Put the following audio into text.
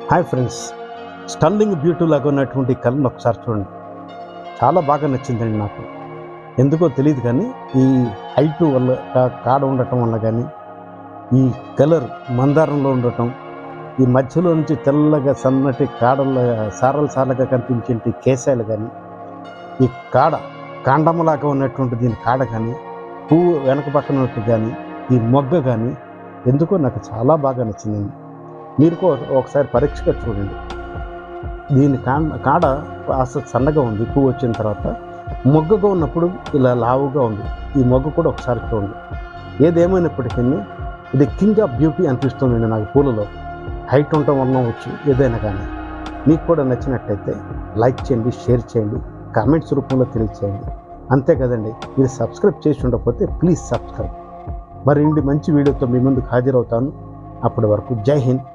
Hi friends, stunning beauty లాగా ఉన్నటువంటి కలర్ని ఒకసారి చూడండి. చాలా బాగా నచ్చిందండి నాకు. ఎందుకో తెలియదు కానీ ఈ హైట్ వల్ల కాడ ఉండటం వల్ల కానీ, ఈ కలర్ మందారంలో ఉండటం, ఈ మధ్యలో నుంచి తెల్లగా సన్నటి కాడల సారలుగా కనిపించే కేశాలు కానీ, ఈ కాండములాగా ఉన్నటువంటి దీని కాడ కానీ, పువ్వు వెనక పక్కన ఉన్నట్టు కానీ, ఈ మొగ్గ కానీ ఎందుకో నాకు చాలా బాగా నచ్చిందండి. మీరు ఒకసారి పరీక్షగా చూడండి. దీని కాడ కాస్త సన్నగా ఉంది, పువ్వు వచ్చిన తర్వాత మొగ్గగా ఉన్నప్పుడు ఇలా లావుగా ఉంది. ఈ మొగ్గ కూడా ఒకసారి చూడండి. ఏదేమైనప్పటికీ ఇది కింగ్ ఆఫ్ బ్యూటీ అనిపిస్తుందండి నాకు పూలలో. హైట్ ఉండటం వల్ల వచ్చు ఏదైనా కానీ. మీకు కూడా నచ్చినట్టయితే లైక్ చేయండి, షేర్ చేయండి, కామెంట్స్ రూపంలో తెలియచేయండి. అంతే కదండి. మీరు సబ్స్క్రైబ్ చేసి ఉండకపోతే ప్లీజ్ సబ్స్క్రైబ్. మరి మంచి వీడియోతో మీ ముందుకు హాజరవుతాను. అప్పటి వరకు జై హింద్.